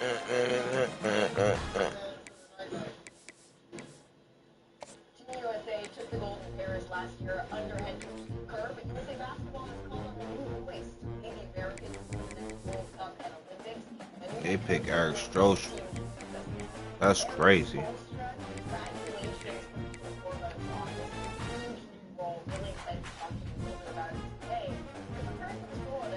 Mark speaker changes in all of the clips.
Speaker 1: Team USA took the gold in Paris last year under head coach Kerr, but USA basketball has called up a new voice to lead the Americans in the World Cup and Olympics.
Speaker 2: They pick Eric Strosh. That's crazy.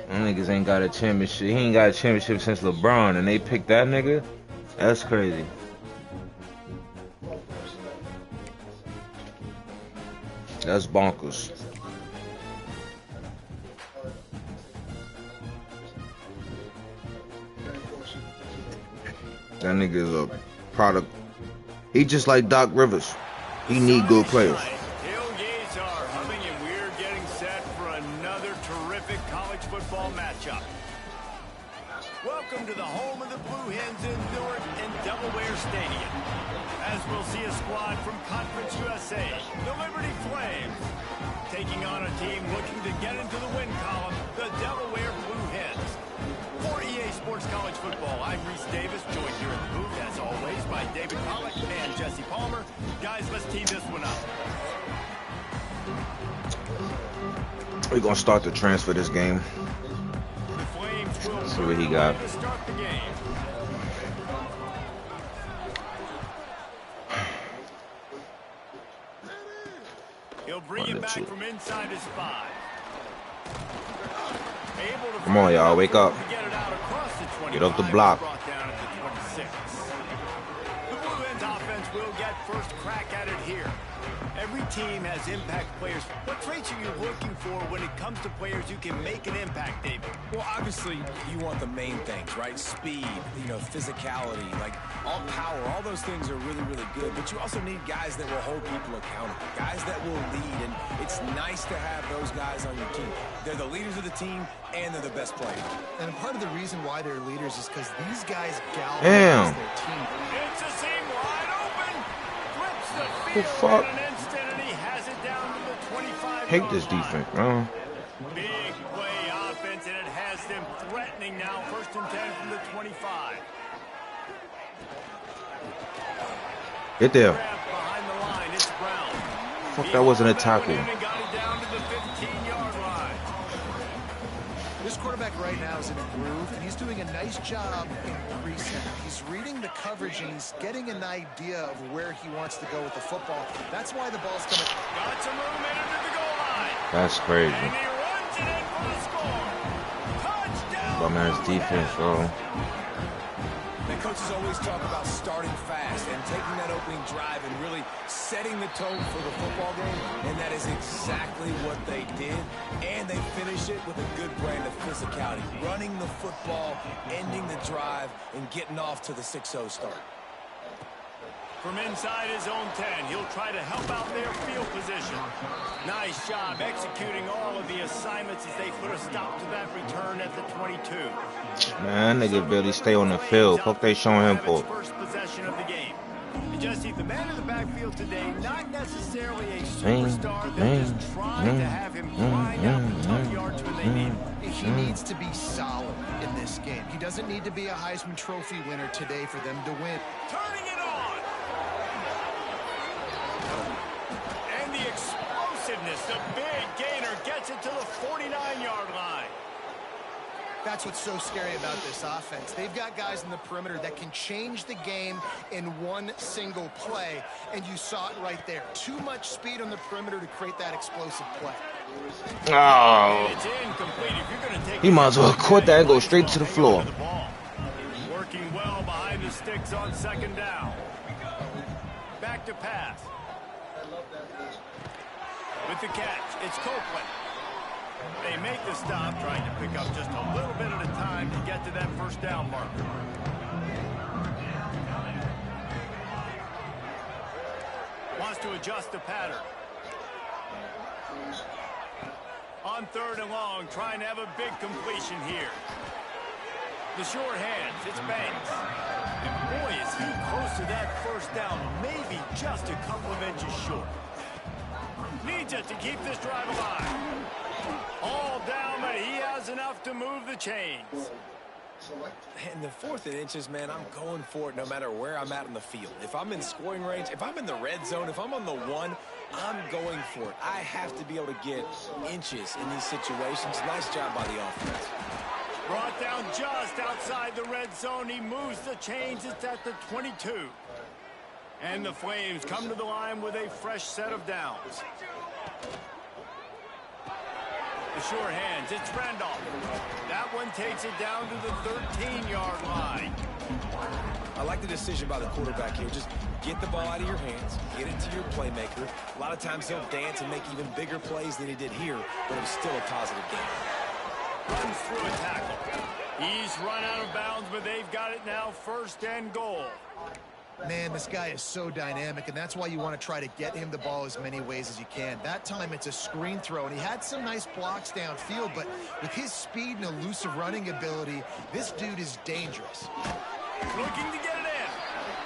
Speaker 2: Them niggas ain't got a championship. He ain't got a championship since LeBron, and they picked that nigga? That's crazy. That's bonkers. That nigga is a product. He just like Doc Rivers. He need good players.
Speaker 3: Tailgates are humming, and we're getting set for another terrific college football matchup. Welcome to the home of the Blue Hens in Newark and Delaware Stadium. As we'll see a squad from Conference USA, the Liberty Flames, taking on a team looking to get into the win column, the Delaware Blue Hens. For EA Sports College Football, I'm Reese Davis, joined here in the booth, as always, by David Pollack and Jesse Palmer. Guys, let's tee this one up.
Speaker 2: We're gonna start the transfer this game.
Speaker 3: The Flames will
Speaker 2: See what he got.
Speaker 3: to start the game. He'll bring it back from inside his 5.
Speaker 2: Come on, y'all, wake up. Get off the block.
Speaker 3: The Blue Hens offense will get first crack at it here. Every team has impact players. What traits are you looking for when it comes to players who can make an impact, David?
Speaker 4: Well, obviously, you want the main things, right? Speed, physicality, like all power, all those things are really, really good. But you also need guys that will hold people accountable, guys that will lead. And it's nice to have those guys on your team. They're the leaders of the team, and they're the best players.
Speaker 5: And part of the reason why they're leaders is because these guys galvanize their team.
Speaker 3: It's a seam wide open. Flips the
Speaker 2: The
Speaker 3: field
Speaker 2: fuck?
Speaker 3: in an instant, and he has it down to the 25.
Speaker 2: Hate this defense, bro.
Speaker 3: Big play offense, and it has them threatening now. First and 10 from the 25.
Speaker 2: Get there.
Speaker 3: Behind the line, it's Brown.
Speaker 2: Fuck, that wasn't a tackle.
Speaker 3: And got it down to the 15-yard line.
Speaker 5: This quarterback right now is in a groove, and he's doing a nice job in pre-snap. He's reading the coverage, and he's getting an idea of where he wants to go with the football. That's why the ball's coming.
Speaker 3: Got some room in under the goal line.
Speaker 2: That's crazy.
Speaker 3: And he runs it in for the score. Touchdown.
Speaker 2: Bum ass defense, bro.
Speaker 4: The coaches always talk about starting fast and taking that opening drive and really setting the tone for the football game, and that is exactly what they did, and they finish it with a good brand of physicality, running the football, ending the drive, and getting off to the 6-0 start.
Speaker 3: From inside his own 10, he'll try to help out their field position. Nice job executing all of the assignments as they put a stop to that return at the 22.
Speaker 2: Man, that nigga barely stay on the field. Fuck they showing him for.
Speaker 3: First possession of the game. And Jesse, the man in the backfield today, not necessarily a superstar. They're just trying to have him grind out the tough yards when they need him.
Speaker 5: He needs to be solid in this game. He doesn't need to be a Heisman Trophy winner today for them to win.
Speaker 3: Turning it on. And the explosiveness, the big gainer gets it to the 49-yard line.
Speaker 5: That's what's so scary about this offense. They've got guys in the perimeter that can change the game in one single play, and you saw it right there. Too much speed on the perimeter to create that explosive play.
Speaker 2: Oh.
Speaker 3: It's incomplete. If you're going to take
Speaker 2: He might as well caught that and go straight to the floor.
Speaker 3: Working well behind the sticks on second down. Back to pass. With the catch, it's Copeland. They make the stop, trying to pick up just a little bit at a time to get to that first down marker. Wants to adjust the pattern. On third and long, trying to have a big completion here. The short hands, it's Banks. And boy, is he close to that first down, maybe just a couple of inches short. Needs it to keep this drive alive. All down, but he has enough to move the chains.
Speaker 4: In the 4th and inches, man, I'm going for it no matter where I'm at on the field. If I'm in scoring range, if I'm in the red zone, if I'm on the 1, I'm going for it. I have to be able to get inches in these situations. Nice job by the offense.
Speaker 3: Brought down just outside the red zone. He moves the chains. It's at the 22. And the Flames come to the line with a fresh set of downs. The sure hands, it's Randolph. That one takes it down to the 13-yard line.
Speaker 4: I like the decision by the quarterback here. Just get the ball out of your hands, get it to your playmaker. A lot of times he'll dance and make even bigger plays than he did here, but it was still a positive game.
Speaker 3: Runs through a tackle. He's run out of bounds, but they've got it now, 1st and goal.
Speaker 5: Man, this guy is so dynamic, and that's why you want to try to get him the ball as many ways as you can. That time it's a screen throw, and he had some nice blocks downfield, but with his speed and elusive running ability, this dude is dangerous.
Speaker 3: Looking to get it in.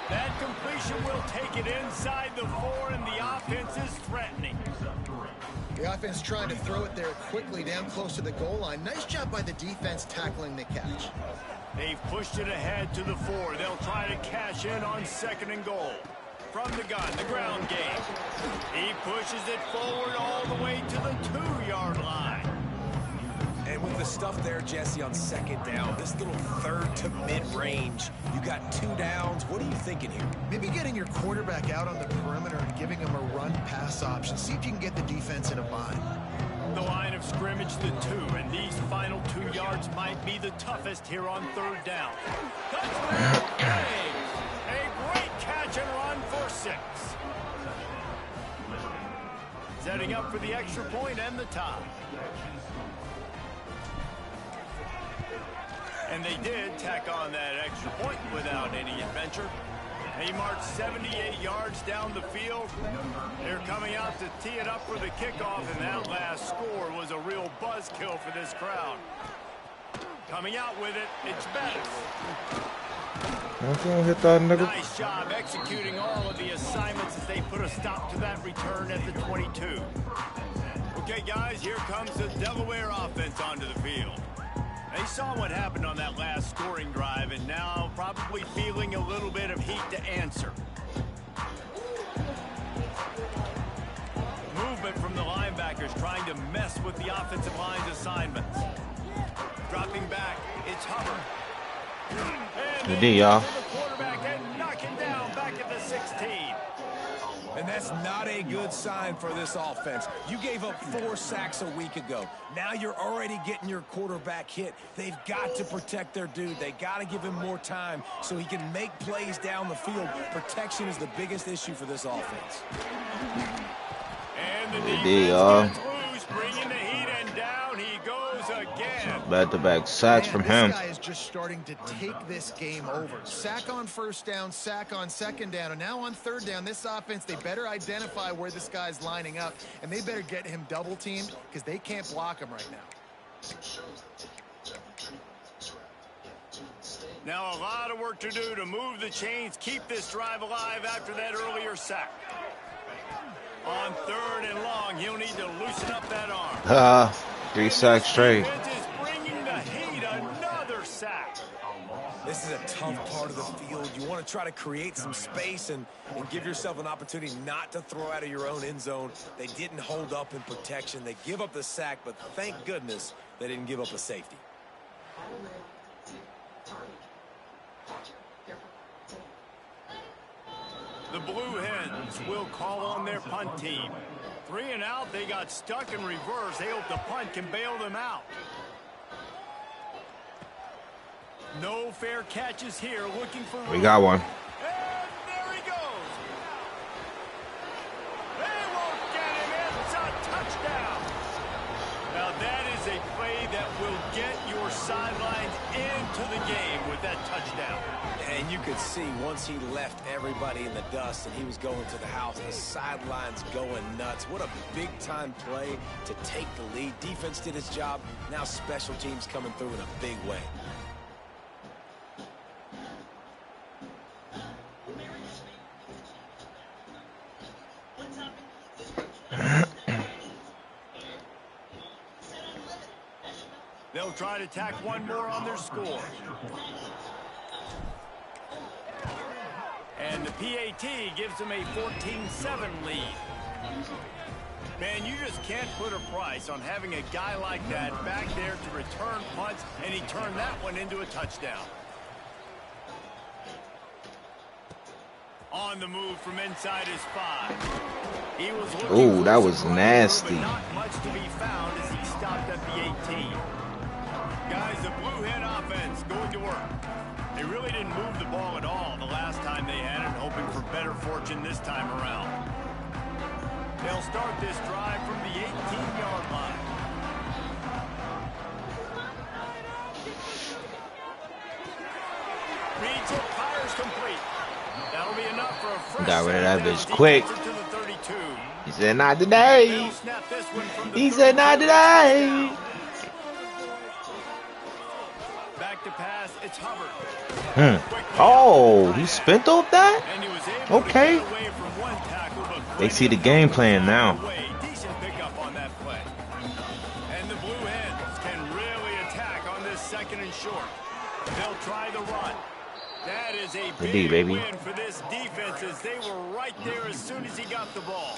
Speaker 3: That completion will take it inside the 4, and the offense is threatening.
Speaker 5: The offense trying to throw it there quickly down close to the goal line. Nice job by the defense tackling the catch.
Speaker 3: They've pushed it ahead to the 4. They'll try to cash in on 2nd and goal. From the gun, the ground game. He pushes it forward all the way to the 2-yard line.
Speaker 4: And with the stuff there, Jesse, on 2nd down, this little 3rd to mid-range, you got 2 downs. What are you thinking here?
Speaker 5: Maybe getting your quarterback out on the perimeter and giving him a run-pass option. See if you can get the defense in a bind.
Speaker 3: The line of scrimmage, the 2, and these final 2 yards might be the toughest here on 3rd down. Touchdown, Flames! A great catch and run for 6. Setting up for the extra point and the tie. And they did tack on that extra point without any adventure. He marched 78 yards down the field. They're coming out to tee it up for the kickoff, and that last score was a real buzzkill for this crowd. Coming out with it, it's Bettis. Nice job executing all of the assignments as they put a stop to that return at the 22. Okay, guys, here comes the Delaware offense onto the field. They saw what happened on that last scoring drive, and now probably feeling a little bit of heat to answer. Movement from the linebackers trying to mess with the offensive line's assignments. Dropping back, it's Hubbard. And
Speaker 2: Good, y'all.
Speaker 3: the quarterback and knock him down back at the 16.
Speaker 4: And that's not a good sign for this offense. You gave up 4 sacks a week ago. Now you're already getting your quarterback hit. They've got to protect their dude. They got to give him more time so he can make plays down the field. Protection is the biggest issue for this offense.
Speaker 3: And the
Speaker 2: defense
Speaker 3: gets loose, bringing the heat, and down he goes again.
Speaker 2: Back-to-back sacks from him.
Speaker 5: This guy is just starting to take this game over. Sack on 1st down, sack on 2nd down, and now on 3rd down, this offense, they better identify where this guy's lining up, and they better get him double-teamed because they can't block him right now.
Speaker 3: Now a lot of work to do to move the chains, keep this drive alive after that earlier sack. On 3rd and long, he'll need to loosen up that arm.
Speaker 2: 3 sacks straight.
Speaker 3: Defense is bringing the heat, another sack.
Speaker 4: This is a tough part of the field. You want to try to create some space and give yourself an opportunity not to throw out of your own end zone. They didn't hold up in protection. They give up the sack, but thank goodness they didn't give up a safety.
Speaker 3: The Blue Hens will call on their punt team. 3 and out, they got stuck in reverse. They hope the punt can bail them out. No fair catches here, looking for...
Speaker 2: We got one.
Speaker 3: And there he goes. They won't get him. It's a touchdown. Now that is a play that will get your sidelines into the game with that touchdown.
Speaker 4: And you could see once he left everybody in the dust and he was going to the house, the sidelines going nuts. What a big-time play to take the lead. Defense did its job. Now special teams coming through in a big way.
Speaker 3: They'll try to tack one more on their score. And the PAT gives them a 14-7 lead. Man, you just can't put a price on having a guy like that back there to return punts, and he turned that one into a touchdown. On the move from inside his 5. He was looking
Speaker 2: Ooh, that was
Speaker 3: for some
Speaker 2: nasty.
Speaker 3: but not much to be found as he stopped at the 18. Guys, the Blue Hen offense going to work. They really didn't move the ball at all the last time they had it, hoping for better fortune this time around. They'll start this drive from the 18-yard line. Reads it, fires complete. That'll be enough for a fresh
Speaker 2: Got rid of that
Speaker 3: down.
Speaker 2: bitch quick.
Speaker 3: Defensive to the 32.
Speaker 2: He said, not today.
Speaker 3: They'll snap this one from the
Speaker 2: He said, not
Speaker 3: 32.
Speaker 2: today.
Speaker 3: Back to pass, it's Hubbard.
Speaker 2: Oh, he spent off that?
Speaker 3: And he was able
Speaker 2: Okay.
Speaker 3: to get away from one tackle, but
Speaker 2: They see the game plan now.
Speaker 3: Decent pickup on that play. And the Blue Hens can really attack on this 2nd and short. They'll try the run. That is a
Speaker 2: Good D,
Speaker 3: big
Speaker 2: baby.
Speaker 3: win for this defense as they were right there as soon as he got the ball.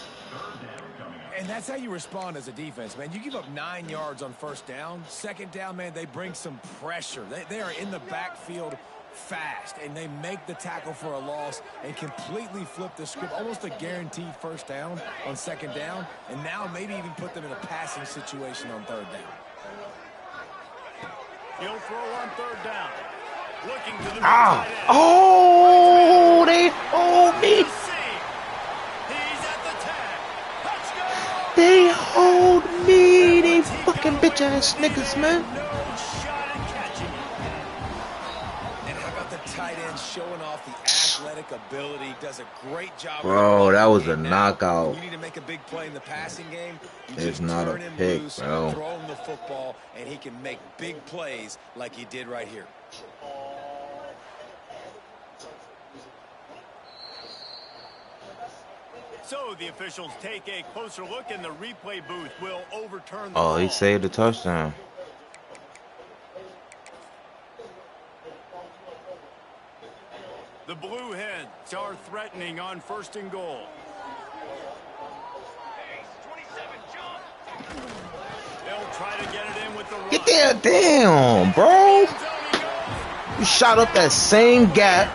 Speaker 4: And that's how you respond as a defense, man. You give up 9 yards on 1st down. 2nd down, man, they bring some pressure. They are in the backfield fast, and they make the tackle for a loss and completely flip the script. Almost a guaranteed 1st down on 2nd down, and now maybe even put them in a passing situation on 3rd down.
Speaker 3: He'll throw on 3rd down. Looking to the
Speaker 2: Ah.
Speaker 3: right end.
Speaker 2: Oh, they hold me.
Speaker 3: He's at the tag. Touchdown.
Speaker 2: They hold me. They fucking bitch ass niggas, man.
Speaker 3: No shot at catching it.
Speaker 4: And how about the tight end showing off the athletic ability? Does a great job.
Speaker 2: Bro, that was a
Speaker 4: Now,
Speaker 2: knockout.
Speaker 4: You need to make a big play in the passing game. You
Speaker 2: It's
Speaker 4: just
Speaker 2: not a
Speaker 4: turn him
Speaker 2: pick,
Speaker 4: loose,
Speaker 2: bro.
Speaker 4: throw him the football, and he can make big plays like he did right here.
Speaker 3: So the officials take a closer look, and the replay booth will overturn the
Speaker 2: Oh,
Speaker 3: ball.
Speaker 2: he saved the touchdown.
Speaker 3: The Blue Hens are threatening on 1st and goal. They'll try to get it in with the run.
Speaker 2: Get there, damn, bro. You shot up that same gap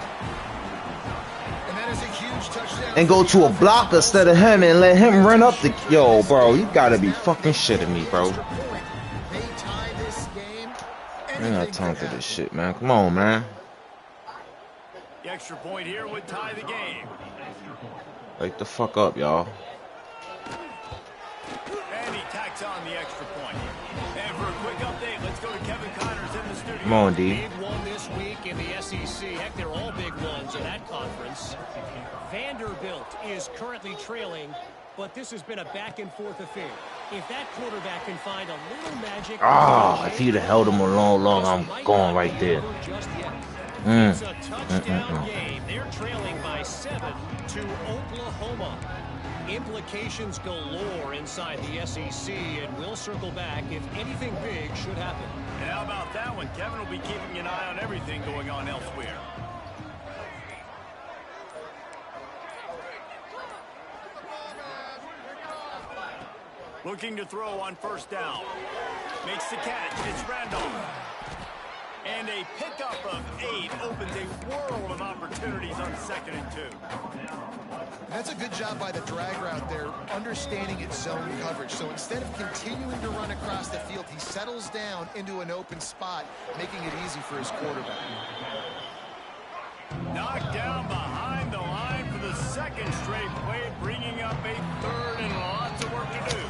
Speaker 5: And that is a huge touchdown.
Speaker 2: and go to a block instead of him and let him run up the. Yo, bro, you gotta be fucking shitting me, bro.
Speaker 5: They tie this game.
Speaker 2: I ain't got
Speaker 5: Anything
Speaker 2: time
Speaker 5: can
Speaker 2: for this shit, man. Come on, man.
Speaker 3: The extra point here would tie the game.
Speaker 2: Wake the fuck up, y'all.
Speaker 3: And he tacks on the extra point. And for a quick update, let's go to Kevin Connors in the studio.
Speaker 2: Come on, D.
Speaker 6: Big one this week in the SEC. Heck, they're all big ones in that conference. Vanderbilt is currently trailing, but this has been a back-and-forth affair. If that quarterback can find a little magic...
Speaker 2: Ah, if he'd have held him along, I'm going right there.
Speaker 6: Just yet.
Speaker 2: Mm.
Speaker 6: It's a touchdown game. They're trailing by 7 to Oklahoma. Implications galore inside the SEC, and we'll circle back if anything big should happen.
Speaker 3: And how about that one? Kevin will be keeping an eye on everything going on elsewhere. Looking to throw on 1st down. Makes the catch. It's Randolph. And a pickup of 8 opens a world of opportunities on 2nd and 2.
Speaker 5: That's a good job by the drag route there, understanding its zone coverage. So instead of continuing to run across the field, he settles down into an open spot, making it easy for his quarterback.
Speaker 3: Knocked down behind the line for the 2nd straight play, bringing up a 3rd and lots of work to do.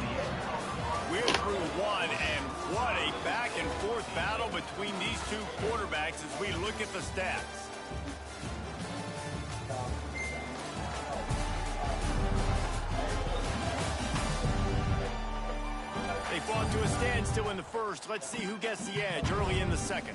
Speaker 3: We're through one, and what a back-and-forth battle between these two quarterbacks as we look at the stats. They fought to a standstill in the 1st. Let's see who gets the edge early in the 2nd.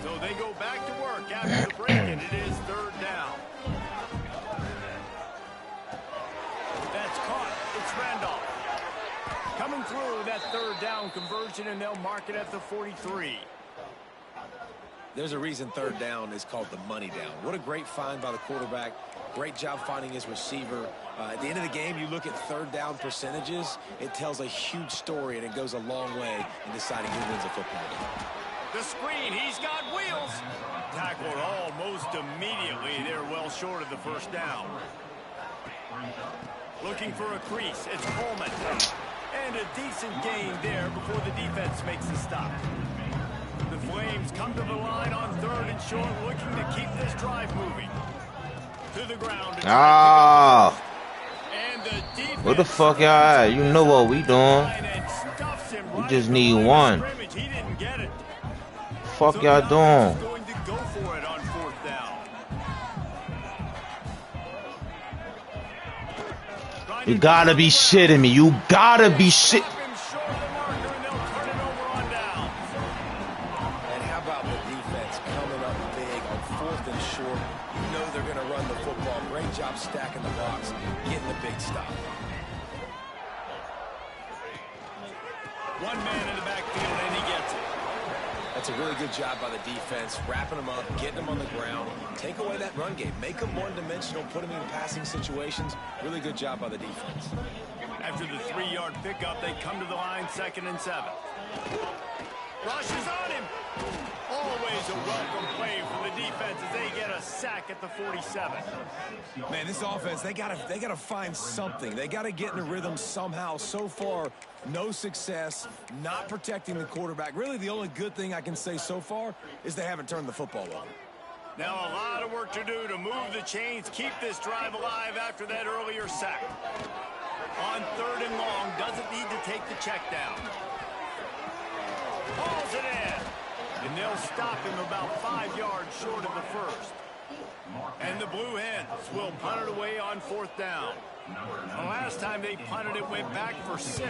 Speaker 3: So they go back to work after the break, and it is third down. That's caught. It's Randolph. Coming through that third down conversion, and they'll mark it at the 43.
Speaker 4: There's a reason third down is called the money down. What a great find by the quarterback. Great job finding his receiver. At the end of the game, you look at third down percentages. It tells a huge story, and it goes a long way in deciding who wins a football game.
Speaker 3: The screen, he's got wheels. Tackled almost immediately. They're well short of the first down. Looking for a crease. It's Coleman. And a decent gain there before the defense makes a stop. The Flames come to the line on third and short, looking to keep this drive moving. To the ground.
Speaker 2: Ah.
Speaker 3: And the defense.
Speaker 2: What the fuck, y'all at? You know what we doing. We just need one.
Speaker 3: He didn't get it.
Speaker 2: Fuck y'all doing.
Speaker 3: Going to go for it on fourth down.
Speaker 2: You gotta be shitting me. You gotta be shit.
Speaker 4: And how about the defense coming up big on fourth and short? You know they're going to run the football. Great job stacking the box, getting the big stop.
Speaker 3: One man in the backfield, and he gets it.
Speaker 4: That's a really good job by the defense, wrapping them up, getting them on the ground. Take away that run game. Make them one-dimensional, put them in passing situations. Really good job by the defense.
Speaker 3: After the 3-yard pickup, they come to the line, 2nd and 7. Rush is on him. Always a welcome play for the defense as they get a sack at the 47.
Speaker 4: Man, this offense, they gotta find something. They gotta get in a rhythm somehow. So far, no success, not protecting the quarterback. Really, the only good thing I can say so far is they haven't turned the football over.
Speaker 3: Now a lot of work to do to move the chains, keep this drive alive after that earlier sack. On 3rd and long, doesn't need to take the check down. Hauls it in. And they'll stop him about 5 yards short of the first. And the Blue Hens will punt it away on 4th down. The last time they punted it went back for 6.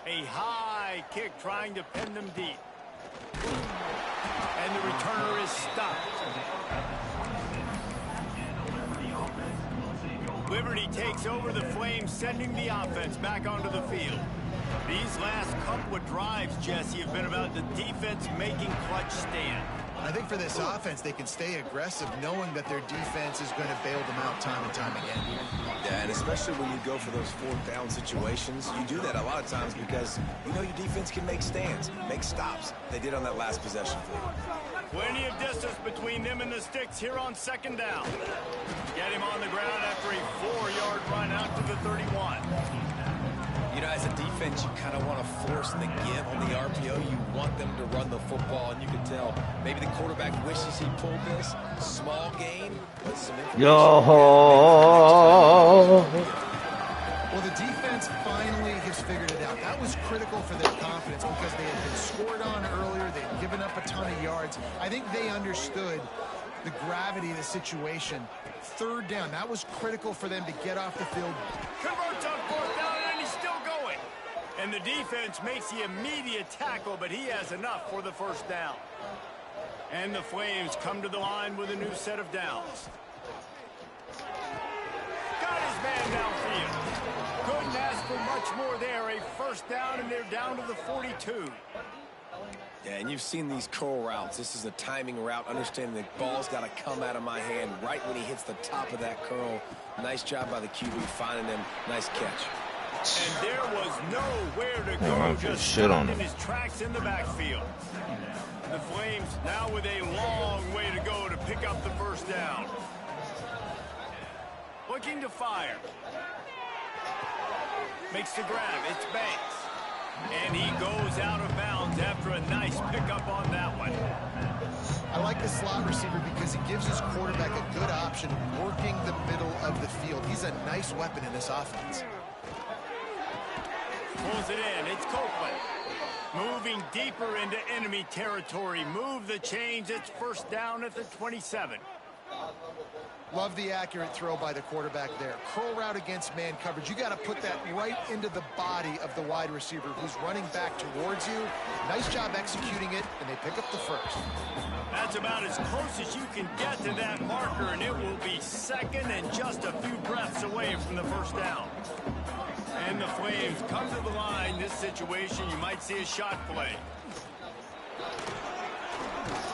Speaker 3: A high kick trying to pin them deep. And the returner is stopped. Liberty takes over the Flames, sending the offense back onto the field. These last couple of drives, Jesse, have been about the defense making clutch stand.
Speaker 5: I think for this offense, they can stay aggressive knowing that their defense is going to bail them out time and time again.
Speaker 4: Yeah, and especially when you go for those 4th down situations, you do that a lot of times because you know your defense can make stands, make stops. They did on that last possession for you.
Speaker 3: Plenty of distance between them and the sticks here on 2nd down. Get him on the ground after a 4-yard run out to the 31.
Speaker 4: You know, as a defense, you kind of want to force the give on the RPO. You want them to run the football, and you can tell maybe the quarterback wishes he pulled this. Small gain, but some information.
Speaker 2: Yo.
Speaker 5: Well, the defense finally has figured it out. That was critical for their confidence because they had been scored on earlier. They had given up a ton of yards. I think they understood the gravity of the situation. 3rd down, that was critical for them to get off the field.
Speaker 3: Converts on 4th down, and he's still going. And the defense makes the immediate tackle, but he has enough for the 1st down. And the Flames come to the line with a new set of downs. Got his man downfield. Couldn't ask for much more there. A 1st down, and they're down to the 42.
Speaker 4: Yeah, and you've seen these curl routes. This is a timing route, understanding the ball's got to come out of my hand right when he hits the top of that curl. Nice job by the QB finding him. Nice catch.
Speaker 3: And there was nowhere to go.
Speaker 2: I'm
Speaker 3: Just
Speaker 2: shit on
Speaker 3: in
Speaker 2: him.
Speaker 3: his tracks in the backfield. The Flames now with a long way to go to pick up the 1st down. Looking to fire. Makes the grab. It's Banks. And he goes out of bounds after a nice pickup on that one.
Speaker 5: I like the slot receiver because he gives his quarterback a good option of working the middle of the field. He's a nice weapon in this offense.
Speaker 3: Pulls it in. It's Copeland. Moving deeper into enemy territory. Move the chains. It's 1st down at the 27.
Speaker 5: Love the accurate throw by the quarterback there. Curl route against man coverage. You got to put that right into the body of the wide receiver who's running back towards you. Nice job executing it, and they pick up the first.
Speaker 3: That's about as close as you can get to that marker, and it will be second and just a few breaths away from the first down. And the Flames come to the line. This situation, you might see a shot play.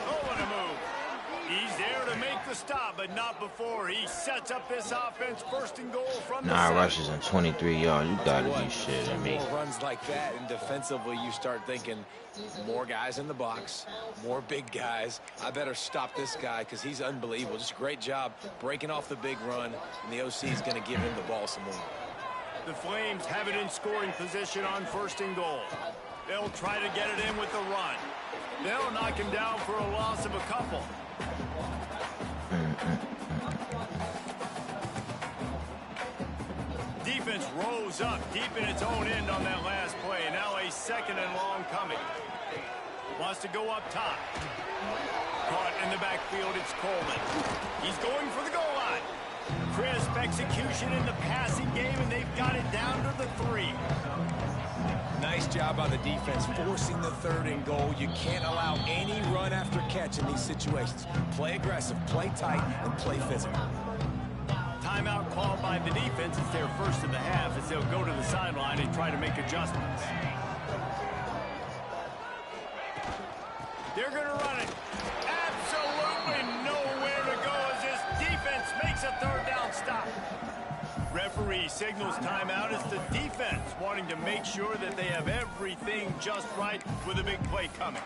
Speaker 3: Oh, what a move. He's there to make the stop, but not before he sets up this offense. First and goal from the center.
Speaker 2: Rushes in 23 yards. You gotta be shitting me.
Speaker 4: More runs like that, and defensively you start thinking more guys in the box, more big guys. I better stop this guy because he's unbelievable. Just a great job breaking off the big run, and the OC is going to give him the ball some more.
Speaker 3: The Flames have it in scoring position on first and goal. They'll try to get it in with the run. They'll knock him down for a loss of a couple. Defense rose up deep in its own end on that last play. Now a second and long coming. Wants to go up top. Caught in the backfield, it's Coleman. He's going for the goal line. Crisp execution in the passing game, and they've got it down to the 3.
Speaker 4: Nice job by the defense forcing the third and goal. You can't allow any run after catch in these situations. Play aggressive, play tight, and play physical.
Speaker 3: Timeout called by the defense. It's their first of the half as they'll go to the sideline and try to make adjustments. They're going to run it. Absolutely nowhere to go as this defense makes a third down stop. Referee signals timeout as the defense wanting to make sure that they have everything just right with a big play coming.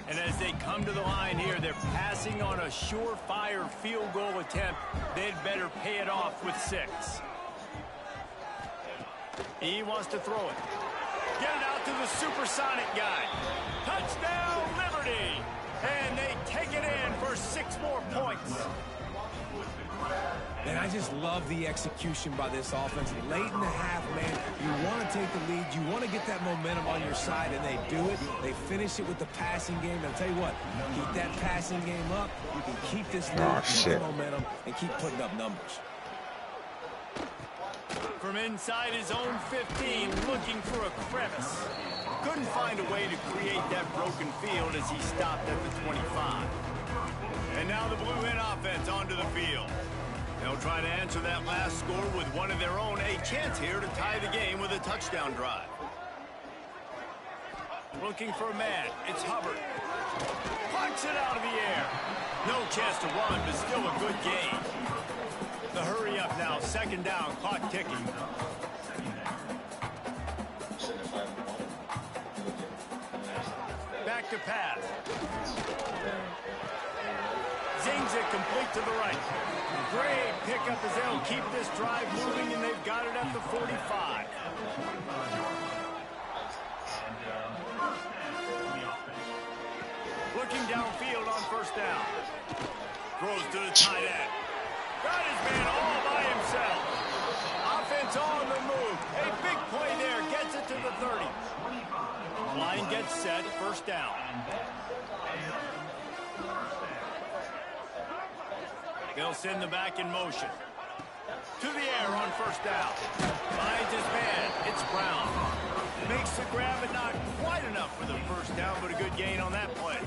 Speaker 3: And as they come to the line here, they're passing on a surefire field goal attempt. They'd better pay it off with 6. He wants to throw it. Get it out to the supersonic guy. Touchdown, Liberty! And they take it in for 6 more points.
Speaker 4: And I just love the execution by this offense. Late in the half, man, you want to take the lead. You want to get that momentum on your side, and they do it. They finish it with the passing game. I'll tell you what, keep that passing game up. You can keep this lead, keep the momentum, and keep putting up numbers.
Speaker 3: From inside his own 15, looking for a crevice. Couldn't find a way to create that broken field as he stopped at the 25. And now the Blue Hen offense onto the field. They'll try to answer that last score with one of their own. A chance here to tie the game with a touchdown drive. Looking for a man. It's Hubbard. Punts it out of the air. No chance to run, but still a good game. The hurry up now. Second down. Clock ticking. Back to pass. Zings it complete to the right. Great pickup as they'll keep this drive moving, and they've got it at the 45. Looking downfield on first down. Throws to the tight end. Got his man all by himself. Offense on the move. A big play there. Gets it to the 30. Line gets set. First down. They'll send the back in motion. To the air on first down. Finds his man. It's Brown. Makes the grab, but not quite enough for the first down, but a good gain on that play.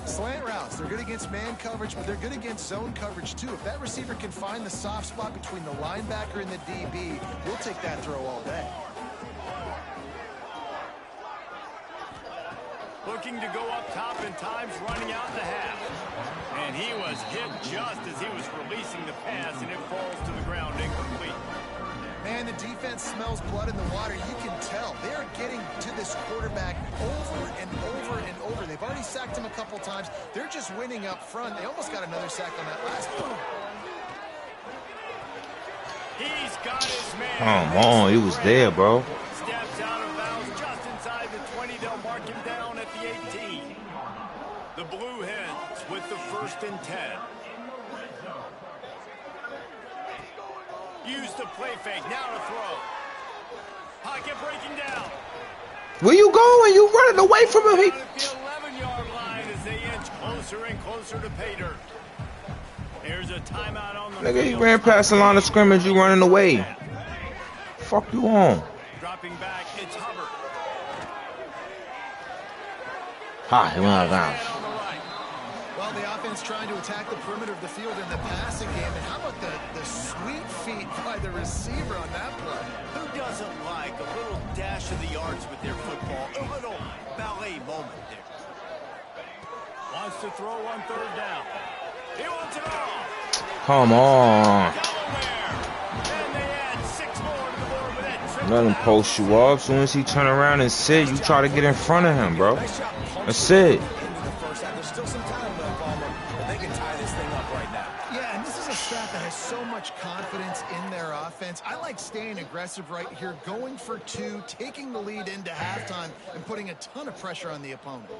Speaker 5: Slant routes, they're good against man coverage, but they're good against zone coverage too. If that receiver can find the soft spot between the linebacker and the DB, we'll take that throw all day.
Speaker 3: Looking to go up top in times, running out the half. And he was hit just as he was releasing the pass, and it falls to the ground incomplete.
Speaker 5: Man, the defense smells blood in the water. You can tell. They are getting to this quarterback over and over and over. They've already sacked him a couple times. They're just winning up front. They almost got another sack on that last one.
Speaker 3: He's got his man.
Speaker 2: Come on, he was there, bro.
Speaker 3: Steps out of bounds just inside the 20. They'll mark him down at the 18. The Blue Hens with the 1st and 10. Use the play fake. Now to throw. Pocket breaking down.
Speaker 2: Where you going? You running away from him?
Speaker 3: Down at the 11-yard closer and closer to pay dirt. Here's a timeout on the
Speaker 2: Nigga, he
Speaker 3: field.
Speaker 2: ran past the line of scrimmage. You running away. Fuck you on.
Speaker 3: Dropping back, it's Hubbard.
Speaker 2: Ha, he went out of bounds.
Speaker 3: On the right.
Speaker 5: Well, the offense trying to attack the perimeter of the field in the passing game. And how about the sweet feet by the receiver on that play?
Speaker 3: Who doesn't like a little dash of the yards with their football? A little ballet moment there. Wants to throw on third down. He wants it all.
Speaker 2: Come on.
Speaker 3: Delaware. And they add 6 more to the board with that triple
Speaker 2: Let him
Speaker 3: down.
Speaker 2: post you up. As soon as he turn around and sit, you try to get in front of him, bro. That's it.
Speaker 4: Into the first half. There's still some time left, Palmer, but they can tie this thing up right now.
Speaker 5: Yeah, and this is a staff that has so much confidence in their offense. I like staying aggressive right here, going for 2, taking the lead into halftime, and putting a ton of pressure on the opponent.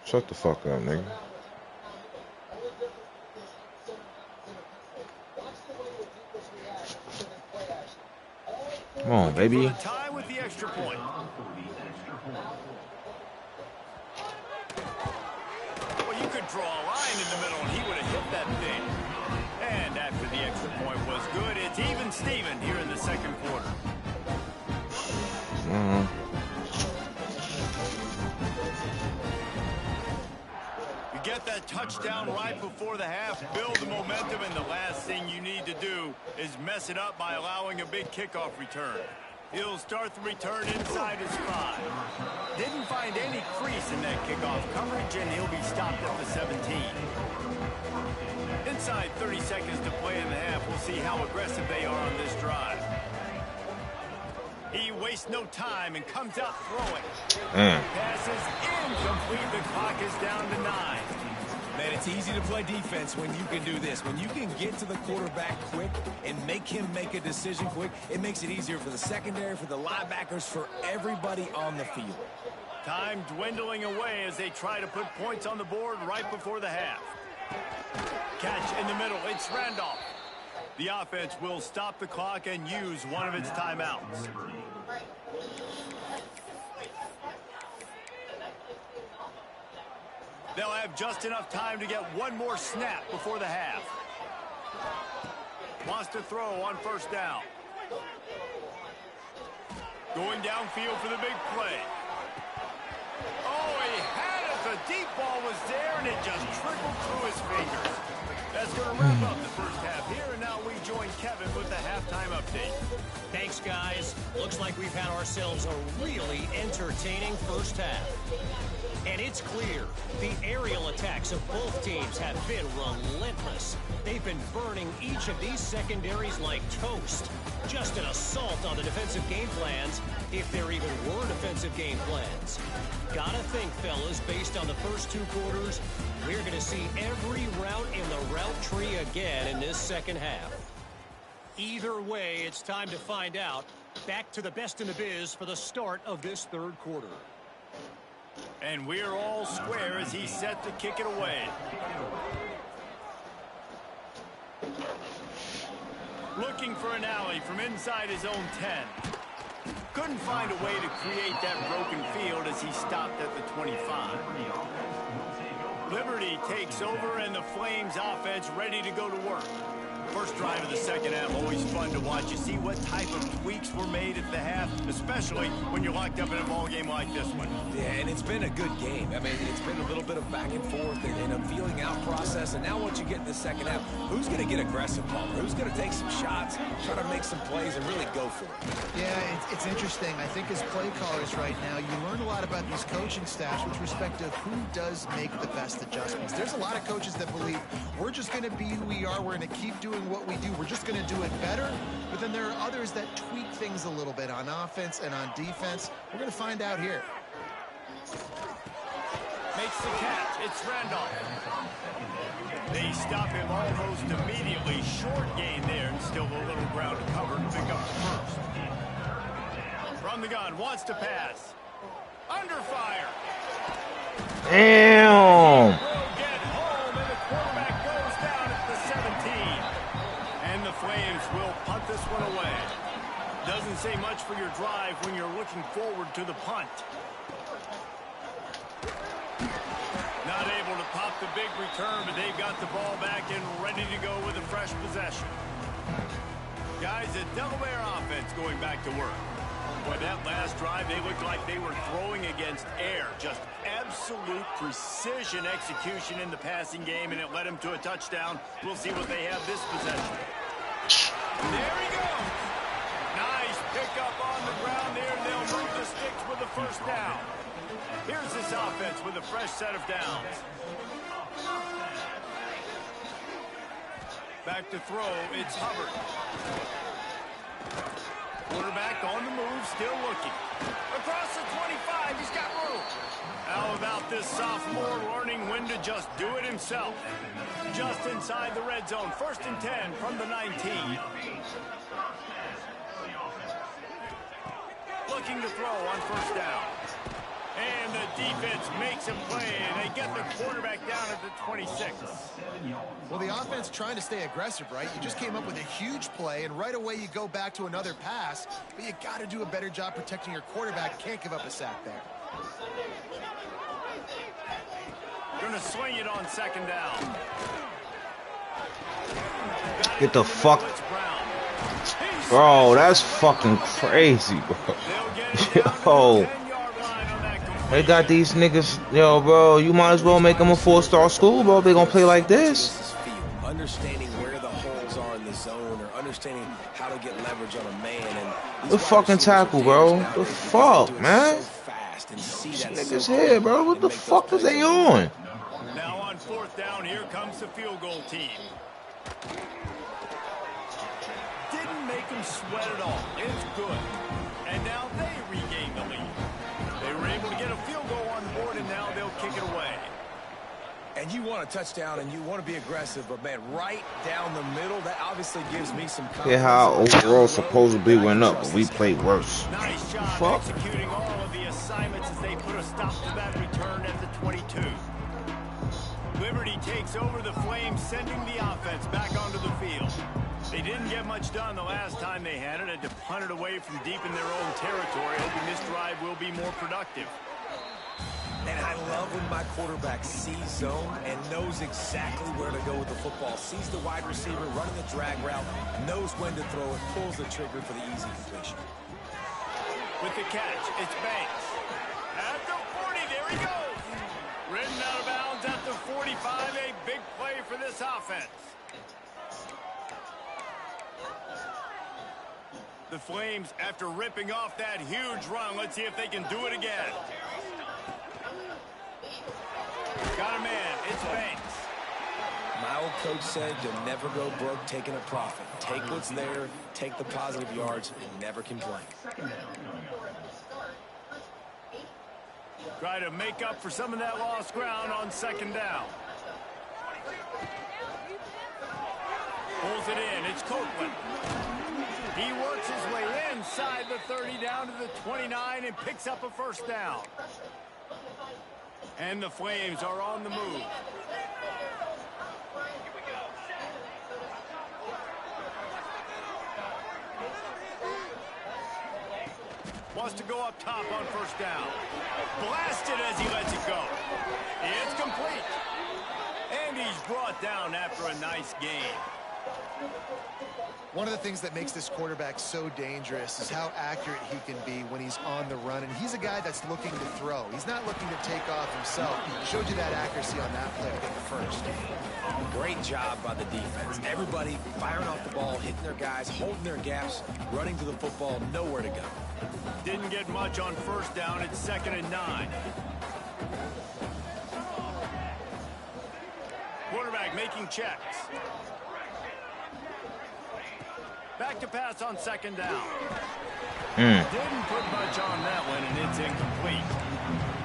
Speaker 2: Shut the fuck up, nigga. Come on, baby.
Speaker 3: For the tie with the extra point. Well, you could draw a line in the middle and he would have hit that thing. And after the extra point was good, it's even Steven here in the second quarter. You get that touchdown right before the half, build the momentum, and the last thing you need to do is mess it up by allowing a big kickoff return. He'll start the return inside his 5. Didn't find any crease in that kickoff coverage, and he'll be stopped at the 17. Inside 30 seconds to play in the half. We'll see how aggressive they are on this drive. He wastes no time and comes out throwing. Pass is incomplete. The clock is down to 9.
Speaker 4: Man, it's easy to play defense when you can do this. When you can get to the quarterback quick and make him make a decision quick, it makes it easier for the secondary, for the linebackers, for everybody on the field.
Speaker 3: Time dwindling away as they try to put points on the board right before the half. Catch in the middle. It's Randolph. The offense will stop the clock and use one of its timeouts. They'll have just enough time to get one more snap before the half. Wants to throw on first down. Going downfield for the big play. Oh, he had it. The deep ball was there, and it just trickled through his fingers. That's going to wrap up the first half here, and now we join Kevin with the halftime update.
Speaker 6: Thanks, guys. Looks like we've had ourselves a really entertaining first half. And it's clear, the aerial attacks of both teams have been relentless. They've been burning each of these secondaries like toast. Just an assault on the defensive game plans, if there even were defensive game plans. Gotta think, fellas, based on the first 2 quarters, we're going to see every route in the route tree again in this second half. Either way, it's time to find out. Back to the best in the biz for the start of this third quarter.
Speaker 3: And we're all square as he's set to kick it away. Looking for an alley from inside his own 10. Couldn't find a way to create that broken field as he stopped at the 25. Liberty takes over and the Flames offense ready to go to work. First drive of the second half, always fun to watch. You see what type of tweaks were made at the half, especially when you're locked up in a ball game like this one.
Speaker 4: Yeah, and it's been a good game. I mean, it's been a little bit of back and forth and a feeling out process. And now once you get in the second half, who's going to get aggressive, Palmer? Who's going to take some shots, try to make some plays, and really go for it?
Speaker 5: Yeah, it's interesting. I think as play callers right now, you learn a lot about these coaching staffs with respect to who does make the best adjustments. There's a lot of coaches that believe we're just going to be who we are. We're going to keep doing what we do. We're just going to do it better. But then there are others that tweak things a little bit on offense and on defense. We're going to find out here.
Speaker 3: Makes the catch. It's Randolph. They stop him almost immediately. Short gain there and still a little ground to cover to pick up the first. From the gun, wants to pass. Under fire.
Speaker 2: Damn.
Speaker 3: Will get home, and the quarterback goes down at the 17. And the Flames will punt this one away. Doesn't say much for your drive when you're looking forward to the punt. Not able to pop the big return, but they've got the ball back and ready to go with a fresh possession. Guys, the Delaware offense going back to work. Boy, that last drive, they looked like they were throwing against air. Just absolute precision execution in the passing game, and it led them to a touchdown. We'll see what they have this possession. There he goes. Nice pickup on the ground there. They'll move the sticks with a first down. Here's this offense with a fresh set of downs. Back to throw, it's Hubbard. Quarterback on the move, still looking. Across the 25, he's got room. How about this sophomore learning when to just do it himself? Just inside the red zone, 1st and 10 from the 19. Looking to throw on first down. And the defense makes a play, and they get the quarterback down at the 26.
Speaker 5: Well, the offense trying to stay aggressive, right? You just came up with a huge play, and right away you go back to another pass, but you got to do a better job protecting your quarterback. Can't give up a sack there.
Speaker 3: Going to swing it on 2nd down.
Speaker 2: Get the fuck. Bro, that's fucking crazy, bro. Yo. They got these niggas, yo, bro. You might as well make them a 4-star school, bro. They gonna play like this.
Speaker 4: Understanding where the holes are in the zone, or understanding how to get leverage on a man. And
Speaker 2: the fucking tackle, bro. The fuck, man. These niggas here, bro. What the fuck is they on?
Speaker 3: Now on 4th down, here comes the field goal team. Didn't make them sweat at all. It's good. And now they regain the lead. They were able to get a field goal on the board, and now they'll kick it away.
Speaker 4: And you want a touchdown, and you want to be aggressive, but, man, right down the middle, that obviously gives me some confidence.
Speaker 2: Yeah, how overall supposedly went up, but we played worse.
Speaker 3: Nice job executing all of the assignments as they put a stop to that return at the 22. Liberty takes over the Flames, sending the offense back onto the field. They didn't get much done the last time they had it. Had to punt it away from deep in their own territory, hoping this drive will be more productive.
Speaker 4: And I love when my quarterback sees zone and knows exactly where to go with the football. Sees the wide receiver running the drag route, knows when to throw it, pulls the trigger for the easy completion.
Speaker 3: With the catch, it's Banks. At the 40, there he goes. Ridden out of bounds at the 45, a big play for this offense. The Flames, after ripping off that huge run, let's see if they can do it again. Got a man, it's Banks.
Speaker 4: My old coach said you'll never go broke taking a profit. Take what's there, take the positive yards, and never complain.
Speaker 3: Try to make up for some of that lost ground on 2nd down. Pulls it in, it's Copeland. He works his way inside the 30 down to the 29 and picks up a first down. And the Flames are on the move. Wants to go up top on first down. Blasted as he lets it go. It's complete. And he's brought down after a nice game.
Speaker 5: One of the things that makes this quarterback so dangerous is how accurate he can be when he's on the run. And he's a guy that's looking to throw. He's not looking to take off himself. He showed you that accuracy on that play to get the first.
Speaker 4: Great job by the defense. Everybody firing off the ball, hitting their guys, holding their gaps, running to the football, nowhere to go.
Speaker 3: Didn't get much on first down. It's 2nd and 9. Quarterback making checks. Back to pass on 2nd down. Didn't put much on that one, and it's incomplete.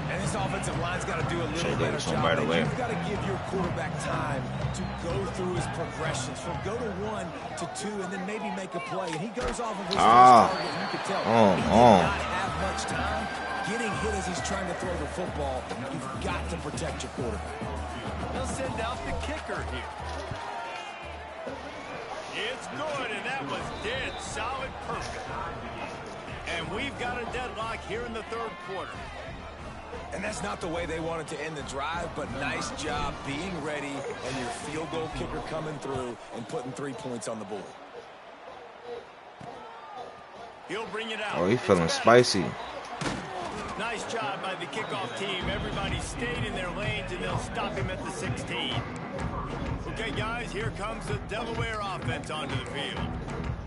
Speaker 4: And this offensive line's got to do a little better job.
Speaker 2: Right away.
Speaker 4: You've got to give your quarterback time to go through his progressions from go to 1 to 2, and then maybe make a play. And he goes off of his first target. You can tell he did not have much time getting hit as he's trying to throw the football. You've got to protect your quarterback.
Speaker 3: They'll send out the kicker here. It's good, and that was dead solid perfect. And we've got a deadlock here in the 3rd quarter.
Speaker 4: And that's not the way they wanted to end the drive, but nice job being ready and your field goal kicker coming through and putting 3 points on the board.
Speaker 3: He'll bring it out.
Speaker 2: Oh, he's feeling spicy.
Speaker 3: Nice job by the kickoff team. Everybody stayed in their lanes, and they'll stop him at the 16. Okay, guys, here comes the Delaware offense onto the field.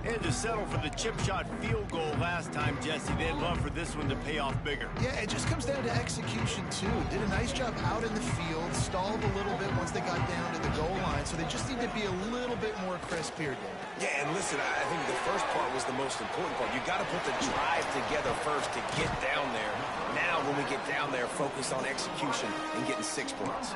Speaker 3: They had to settle for the chip shot field goal last time, Jesse. They'd love for this one to pay off bigger.
Speaker 5: Yeah, it just comes down to execution, too. Did a nice job out in the field, stalled a little bit once they got down to the goal line, so they just need to be a little bit more crisp here, Dave.
Speaker 4: Yeah, and listen, I think the first part was the most important part. You got to put the drive together first to get down there. Now, when we get down there, focus on execution and getting 6 points.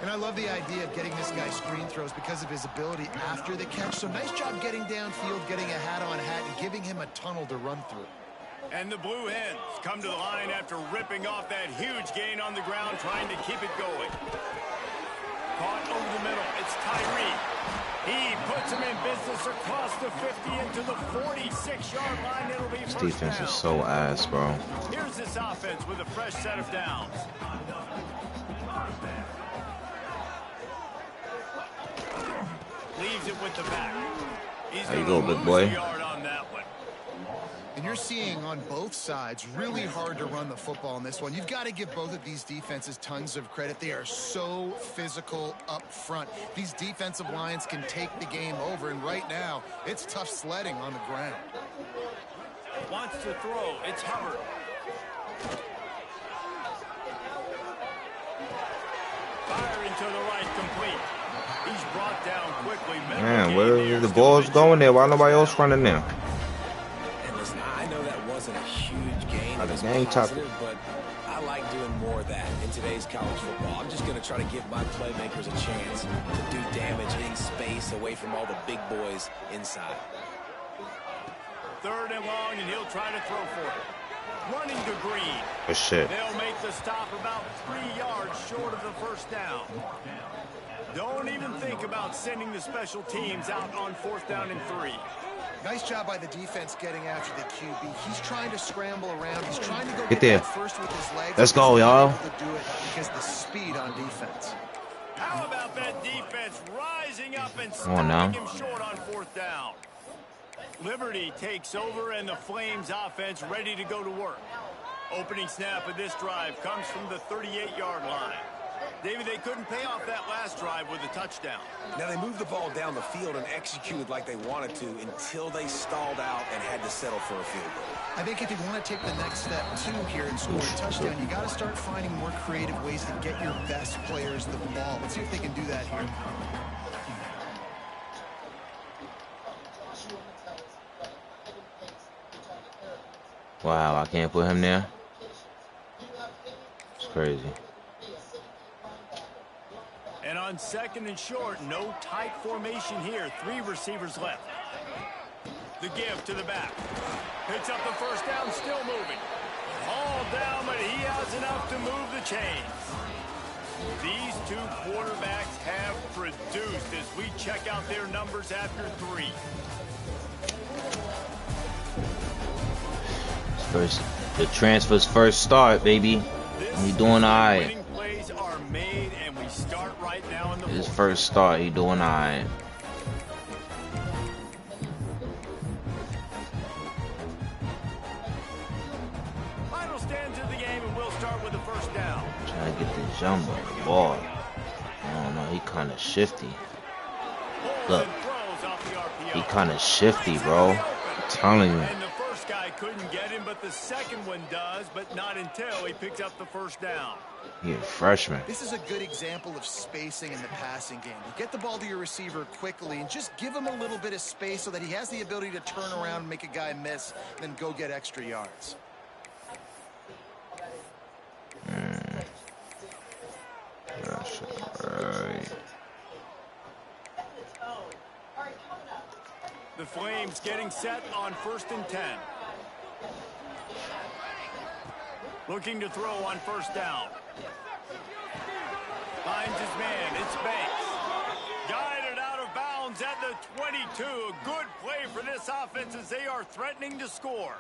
Speaker 5: And I love the idea of getting this guy screen throws because of his ability after the catch. So nice job getting downfield, getting a hat-on-hat, and giving him a tunnel to run through.
Speaker 3: And the Blue Hens come to the line after ripping off that huge gain on the ground, trying to keep it going. Caught over the middle. It's Tyree. He puts him in business across the 50 into the 46-yard line. It'll be first
Speaker 2: This defense
Speaker 3: down.
Speaker 2: is so ass, bro.
Speaker 3: Here's this offense with a fresh set of downs. Leaves it with the back. He's
Speaker 2: There you
Speaker 3: gonna
Speaker 2: go, big
Speaker 3: lose
Speaker 2: boy.
Speaker 3: a yard on that one.
Speaker 5: And you're seeing on both sides really hard to run the football in this one. You've got to give both of these defenses tons of credit. They are so physical up front. These defensive lines can take the game over, and right now it's tough sledding on the ground.
Speaker 3: Wants to throw. It's Hubbard. Firing to the right, complete. He's brought down quickly.
Speaker 2: Man, where the ball's going there? Why nobody else running there?
Speaker 4: And listen, I know that wasn't a huge gain.
Speaker 2: Not a
Speaker 4: It was
Speaker 2: game
Speaker 4: positive,
Speaker 2: topic.
Speaker 4: but I like doing more of that in today's college football. I'm just going to try to give my playmakers a chance to do damage in space away from all the big boys inside.
Speaker 3: 3rd and long, and he'll try to throw for it. Running to Green.
Speaker 2: Good shit.
Speaker 3: They'll make the stop about 3 yards short of the first down. Don't even think about sending the special teams out on 4th down and 3.
Speaker 5: Nice job by the defense getting after the QB. He's trying to scramble around. He's trying to go
Speaker 2: Get there.
Speaker 5: that first with his legs.
Speaker 2: Let's go, y'all.
Speaker 5: To do it because the speed on defense.
Speaker 3: How about that defense rising up and
Speaker 2: Come on now.
Speaker 3: stopping him short on 4th down? Liberty takes over, and the Flames offense ready to go to work. Opening snap of this drive comes from the 38-yard line. David, they couldn't pay off that last drive with a touchdown.
Speaker 4: Now, they moved the ball down the field and executed like they wanted to until they stalled out and had to settle for a field goal.
Speaker 5: I think if you want to take the next step, too, here and score a touchdown, you got to start finding more creative ways to get your best players the ball. Let's see if they can do that here.
Speaker 2: Wow, I can't put him there. It's crazy.
Speaker 3: And on 2nd and short, no tight formation here. 3 receivers left. The give to the back. Picks up the first down, still moving. All down, but he has enough to move the chains. These 2 quarterbacks have produced as we check out their numbers after 3.
Speaker 2: First, the transfer's first start, baby. He doing all right.
Speaker 3: Winning plays are made, and we start right now in the
Speaker 2: His
Speaker 3: fourth.
Speaker 2: first start, he doing all right.
Speaker 3: Final stands of the game, and we'll start with the first down.
Speaker 2: Trying to get the jump on the ball. I don't know, he kind of shifty. Look, he kind of shifty, bro. I'm telling you.
Speaker 3: And the first guy couldn't get him, but the second one does, but not until he picks up the first down.
Speaker 2: He a freshman.
Speaker 5: This is a good example of spacing in the passing game. You get the ball to your receiver quickly and just give him a little bit of space so that he has the ability to turn around and make a guy miss, then go get extra yards.
Speaker 2: That's right.
Speaker 3: The Flames getting set on 1st and 10. Looking to throw on first down. Finds his man. It's Banks. Guided out of bounds at the 22. A good play for this offense as they are threatening to score.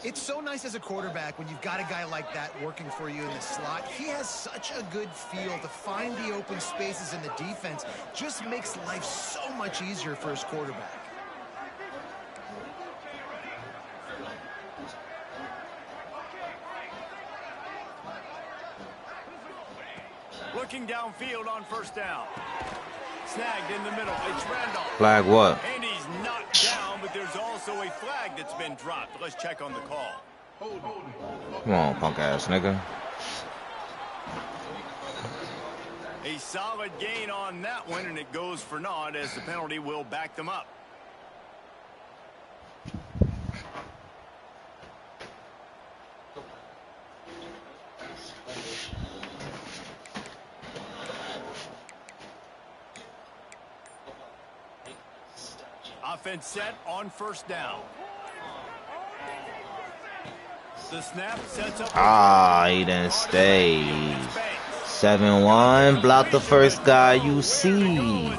Speaker 5: It's so nice as a quarterback when you've got a guy like that working for you in the slot. He has such a good feel to find the open spaces in the defense. Just makes life so much easier for his quarterback.
Speaker 3: Looking downfield on first down. Snagged in the middle. It's Randolph.
Speaker 2: Flag what?
Speaker 3: And he's knocked down, but there's also a flag that's been dropped. Let's check on the call.
Speaker 2: Come on, punk ass nigga.
Speaker 3: A solid gain on that one, and it goes for naught as the penalty will back them up. Offense set on first down. The snap sets up.
Speaker 2: Ah, he didn't stay. 7-1. Block the first guy you see. You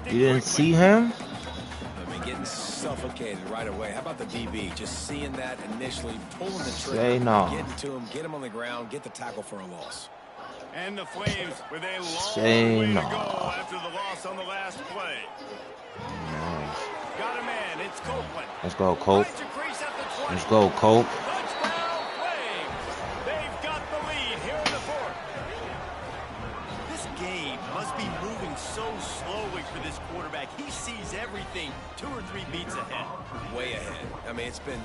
Speaker 2: didn't see him?
Speaker 4: I mean, getting suffocated right away. How about the DB? Just seeing that initially, pulling the trigger,
Speaker 2: Say no.
Speaker 4: getting to him, get him on the ground, get the tackle for a loss.
Speaker 3: And the Flames with a long
Speaker 2: Say
Speaker 3: way
Speaker 2: no.
Speaker 3: to go after the loss on the last play. Got a man. It's Copeland.
Speaker 2: Let's go, Cope.
Speaker 3: Finds a crease at the 20.
Speaker 2: Let's go, Cope.
Speaker 3: Touchdown Flames. They've got the lead here in the fourth. This game must be moving so slowly for this quarterback. He sees everything 2 or 3 beats ahead.
Speaker 4: Way ahead. I mean, it's been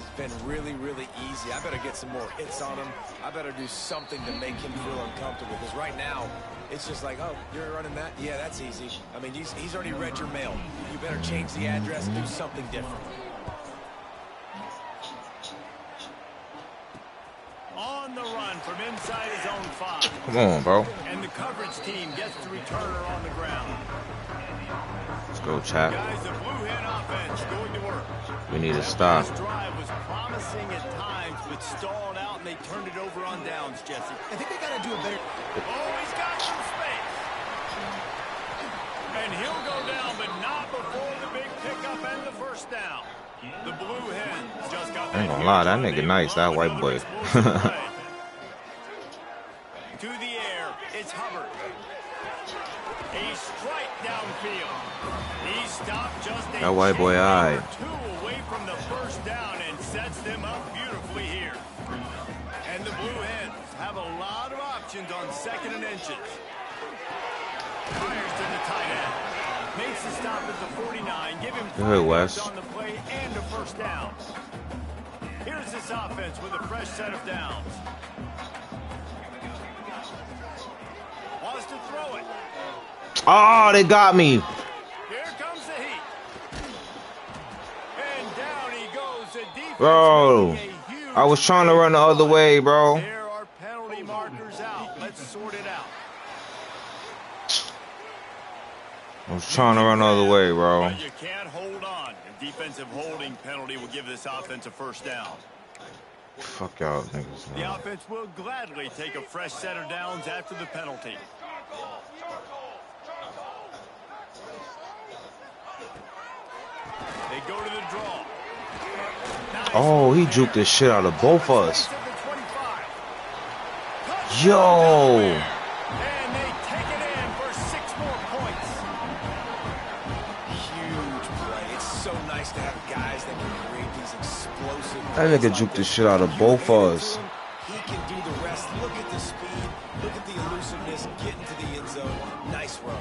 Speaker 4: really, really easy. I better get some more hits on him. I better do something to make him feel uncomfortable. Because right now, it's just like, oh, you're running that? Yeah, that's easy. I mean, he's already read your mail. You better change the address and do something different.
Speaker 3: On the run from inside his own 5.
Speaker 2: Come on, bro.
Speaker 3: And the coverage team gets the returner on the ground.
Speaker 2: Let's go, chat.
Speaker 3: Guys, the Blue Hen offense going to work.
Speaker 2: We need to stop.
Speaker 3: This drive was promising at times, but stalled out, and they turned it over on downs, Jesse.
Speaker 5: I think they got to do a better...
Speaker 3: Oh, he's got some space. And he'll go down, but not before the big pickup and the first down. The Blue Hens just got
Speaker 2: I ain't gonna lie, that nigga nice, that white boy.
Speaker 3: To the air, it's Hubbard. A strike downfield. He stopped just a
Speaker 2: That white boy,
Speaker 3: chain
Speaker 2: aight.
Speaker 3: 2 away from the first down and sets them up beautifully here. And the Blue Hens have a lot of options on 2nd and inches. Fires to the tight end. Makes the stop at the 49. Give him 5
Speaker 2: Good,
Speaker 3: yards
Speaker 2: Wes.
Speaker 3: on the play and a first down. Here's this offense with a fresh set of downs. Wants to throw it.
Speaker 2: Oh, they got me.
Speaker 3: Here comes the heat. And down he goes. The defense
Speaker 2: Bro,
Speaker 3: making a huge
Speaker 2: I was trying to run the other way, bro.
Speaker 3: There are penalty markers out. Let's sort it out.
Speaker 2: I was trying to run the other way, bro.
Speaker 3: But you can't hold on. A defensive holding penalty will give this offense a first down.
Speaker 2: Fuck y'all niggas,
Speaker 3: The
Speaker 2: man.
Speaker 3: offense will gladly take a fresh set of downs after the penalty. They go to the draw. Nice.
Speaker 2: Oh, he juked the shit out of both of us.
Speaker 3: At the 25.
Speaker 2: Yo.
Speaker 3: And they take it in for 6 more points.
Speaker 4: Huge play. It's so nice to have guys that can create these explosive
Speaker 2: That nigga
Speaker 4: plays
Speaker 2: juked the
Speaker 4: this.
Speaker 2: shit out of
Speaker 4: You
Speaker 2: both
Speaker 4: hand
Speaker 2: of
Speaker 4: it
Speaker 2: us.
Speaker 4: to him, he can do the rest. Look at the speed. Look at the elusiveness. Get into the end zone. Nice run.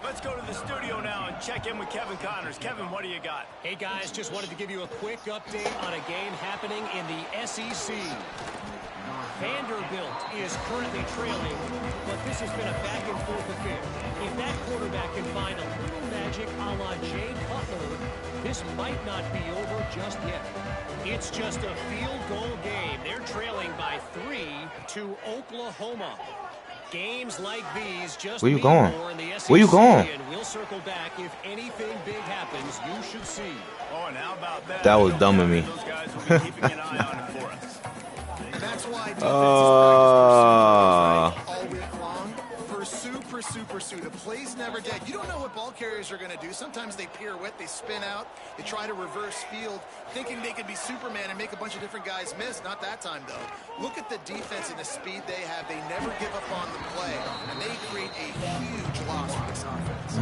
Speaker 3: Let's go to the studio now and check in with Kevin Connors. Kevin, what do you got?
Speaker 6: Hey, guys, just wanted to give you a quick update on a game happening in the SEC. Vanderbilt is currently trailing, but this has been a back-and-forth affair. If that quarterback can find a little magic a la Jay Cutler, this might not be over just yet. It's just a field goal game. They're trailing by 3 to Oklahoma. Games like these just
Speaker 2: Where you
Speaker 6: mean
Speaker 2: going?
Speaker 6: more in the SEC,
Speaker 2: Where you going?
Speaker 6: and we'll circle back if anything big happens. You should see.
Speaker 3: Oh, and how about that?
Speaker 2: That was dumb of me.
Speaker 3: Those guys will be keeping an eye on him for us.
Speaker 5: That's why defenses
Speaker 2: Uh.
Speaker 5: practice all week long for super super suit. The play's never dead. You don't know what ball carriers are going to do. Sometimes they pirouette, they spin out, they try to reverse field, thinking they could be Superman and make a bunch of different guys miss. Not that time, though. Look at the defense and the speed they have. They never give up on the play, and they create a huge loss for this offense.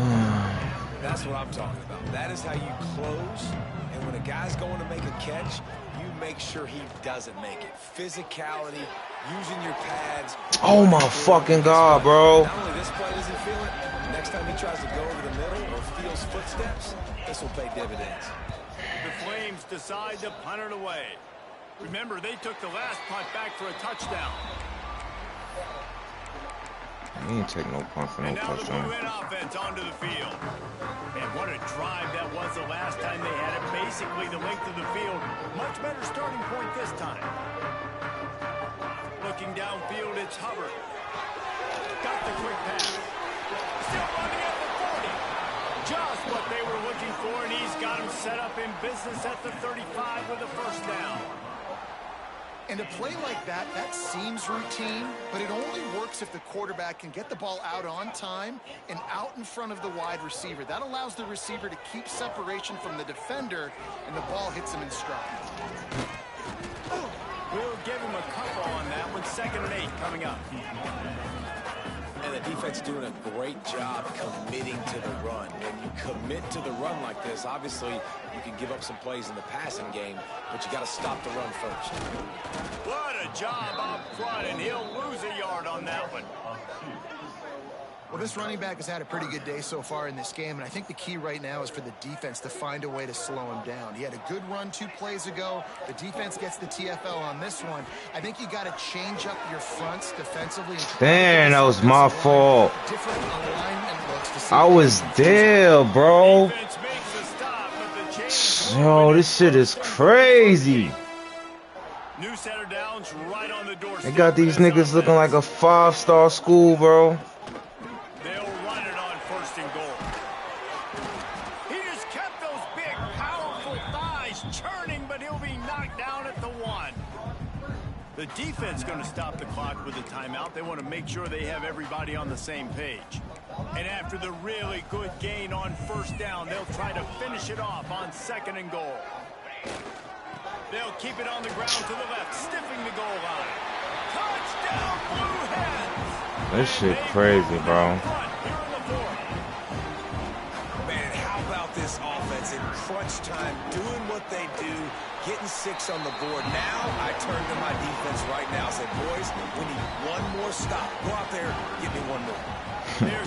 Speaker 4: That's what I'm talking about. That is how you close, and when a guy's going to make a catch, you make sure he doesn't make it. Physicality, using your pads.
Speaker 2: Oh my fucking God, bro.
Speaker 4: Not only this play does he feel it, next time he tries to go over the middle or feels footsteps, this will pay dividends.
Speaker 3: The Flames decide to punt it away. Remember, they took the last punt back for a touchdown.
Speaker 2: He ain't take no punt for no
Speaker 3: And now the
Speaker 2: touchdown.
Speaker 3: Blue Hen offense onto the field. And what a drive that was the last time they had it. Basically the length of the field. Much better starting point this time. Looking downfield, it's Hubbard. Got the quick pass. Still running at the 40. Just what they were looking for, and he's got him set up in business at the 35 with a first down.
Speaker 5: And a play like that, that seems routine, but it only works if the quarterback can get the ball out on time and out in front of the wide receiver. That allows the receiver to keep separation from the defender, and the ball hits him in stride.
Speaker 3: We'll give him a couple on that one. 2nd and 8 coming up.
Speaker 4: And the defense doing a great job committing to the run. When you commit to the run like this, obviously you can give up some plays in the passing game, but you got to stop the run first.
Speaker 3: What a job up front, and he'll lose a yard on that one.
Speaker 5: Well, this running back has had a pretty good day so far in this game, and I think the key right now is for the defense to find a way to slow him down. He had a good run 2 plays ago. The defense gets the TFL on this one. I think you got to change up your fronts defensively.
Speaker 2: Damn, that was my fault.
Speaker 5: Different alignment looks to see.
Speaker 2: I was there, bro.
Speaker 3: Defense makes a stop, but the change
Speaker 2: Yo, this shit is crazy.
Speaker 3: New center downs right on the doorstep.
Speaker 2: They got these niggas looking like a 5-star school, bro.
Speaker 3: They'll run it on 1st and goal. He just kept those big, powerful thighs churning, but he'll be knocked down at the 1. The defense going to stop the clock with a timeout. They want to make sure they have everybody on the same page. And after the really good gain on 1st down, they'll try to finish it off on 2nd and goal. They'll keep it on the ground to the left, stiffing the goal line. Touchdown, Blue Hens!
Speaker 2: This shit crazy, bro.
Speaker 4: Man, how about this offense in crunch time, doing what they do, getting 6 on the board. Now I turn to my defense right now and say, boys, we need one more stop. Go out there, give me one more.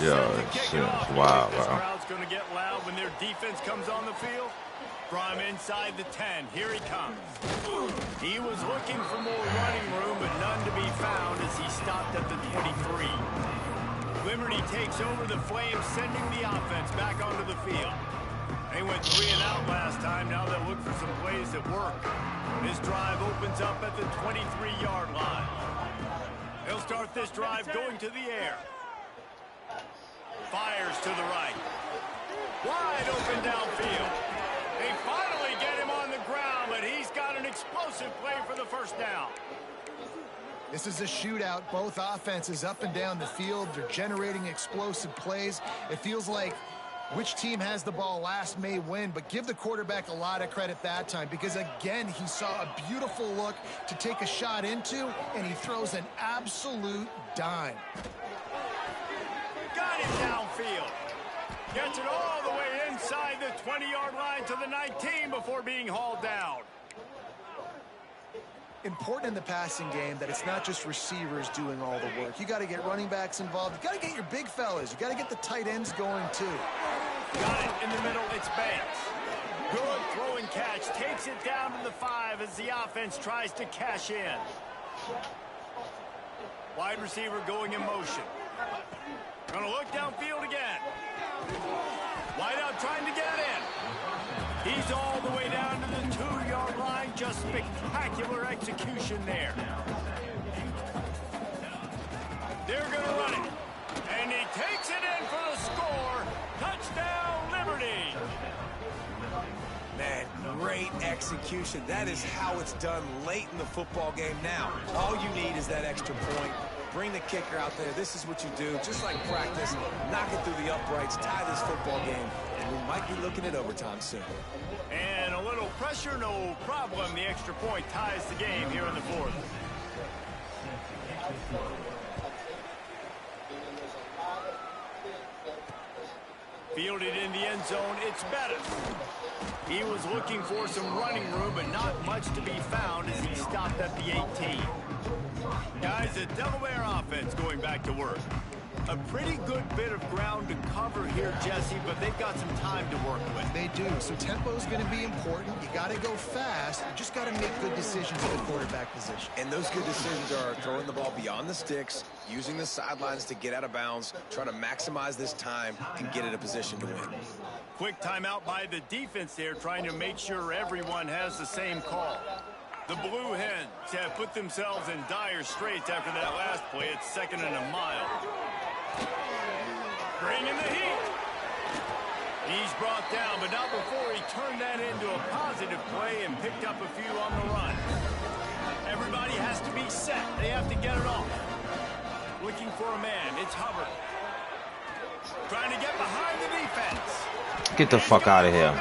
Speaker 2: Yo, this shit is wild,
Speaker 3: This
Speaker 2: bro.
Speaker 3: crowd's going to get loud when their defense comes on the field. From inside the 10, here he comes. He was looking for more running room, but none to be found as he stopped at the 23. Liberty takes over the Flames, sending the offense back onto the field. They went 3 and out last time. Now they'll look for some plays that work. This drive opens up at the 23-yard line. They'll start this drive going to the air. Fires to the right. Wide open downfield. They finally get him on the ground, but he's got an explosive play for the 1st down.
Speaker 5: This is a shootout. Both offenses up and down the field. They're generating explosive plays. It feels like which team has the ball last may win, but give the quarterback a lot of credit that time because, again, he saw a beautiful look to take a shot into, and he throws an absolute dime.
Speaker 3: Got him downfield. Gets it all the way inside the 20-yard line to the 19 before being hauled down.
Speaker 5: Important in the passing game that it's not just receivers doing all the work. You got to get running backs involved. You got to get your big fellas. You got to get the tight ends going too.
Speaker 3: Got it in the middle. It's Banks. Good throw and catch. Takes it down to the 5 as the offense tries to cash in. Wide receiver going in motion. Gonna look downfield again. Wide out trying to get in. He's all the way down to the 2-yard line. Just spectacular execution there. They're going to run it. And he takes it in for the score. Touchdown, Liberty.
Speaker 4: Man, great execution. That is how it's done late in the football game now. All you need is that extra point. bring the kicker out there. This is what you do. Just like practice, knock it through the uprights, tie this football game, and we might be looking at overtime soon.
Speaker 3: And a little pressure, no problem. The extra point ties the game here in the fourth. Fielded in the end zone, it's Bettis. He was looking for some running room, but not much to be found as he stopped at the 18. Guys, the Delaware offense going back to work. A pretty good bit of ground to cover here, Jesse, but they've got some time to work with.
Speaker 5: They do. So tempo is going to be important. You got to go fast. You just got to make good decisions at the quarterback position.
Speaker 4: And those good decisions are throwing the ball beyond the sticks, using the sidelines to get out of bounds, trying to maximize this time and get in a position to win.
Speaker 3: Quick timeout by the defense there, trying to make sure everyone has the same call. The Blue Hens have put themselves in dire straits after that last play. It's 2nd and a mile. Bringing the heat. He's brought down, but not before he turned that into a positive play and picked up a few on the run. Everybody has to be set. They have to get it off. Looking for a man. It's Hubbard. Trying to get behind the defense.
Speaker 2: Get the fuck out of here.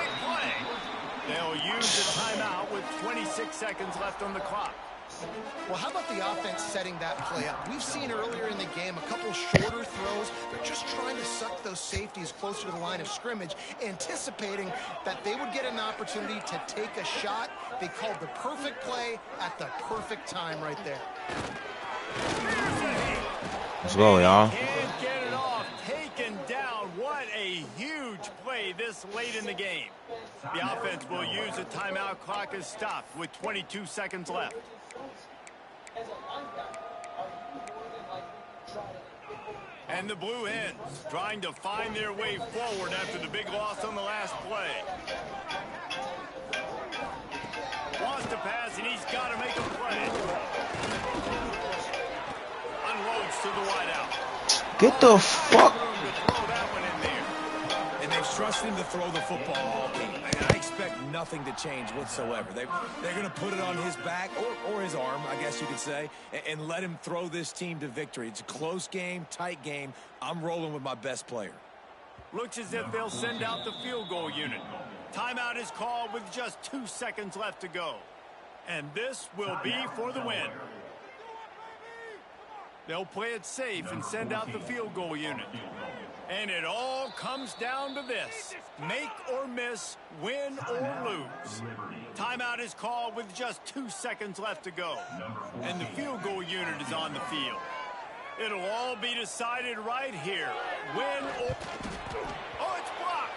Speaker 3: They'll use the timeout with 26 seconds left on the clock.
Speaker 5: Well, how about the offense setting that play up? We've seen earlier in the game a couple shorter throws. They're just trying to suck those safeties closer to the line of scrimmage, anticipating that they would get an opportunity to take a shot. They called the perfect play at the perfect time right there.
Speaker 2: Let's go, y'all.
Speaker 3: Can't get it off. Taken down. What a huge play this late in the game. The offense will use the timeout. Clock is stopped with 22 seconds left. And the Blue Hens trying to find their way forward after the big loss on the last play. Wants to pass, and he's got to make a play. Unloads to the wideout.
Speaker 2: Get the fuck.
Speaker 4: And they've trusted him to throw the football all game. I expect nothing to change whatsoever. They're going to put it on his back or his arm, I guess you could say, and let him throw this team to victory. It's a close game, tight game. I'm rolling with my best player.
Speaker 3: Looks as if they'll send out the field goal unit. Timeout is called with just 2 seconds left to go. And this will be for the win. They'll play it safe and send out the field goal unit. And it all comes down to this. Make or miss, win or lose. Timeout is called with just 2 seconds left to go. And the field goal unit is on the field. It'll all be decided right here. Win or... Oh, it's blocked.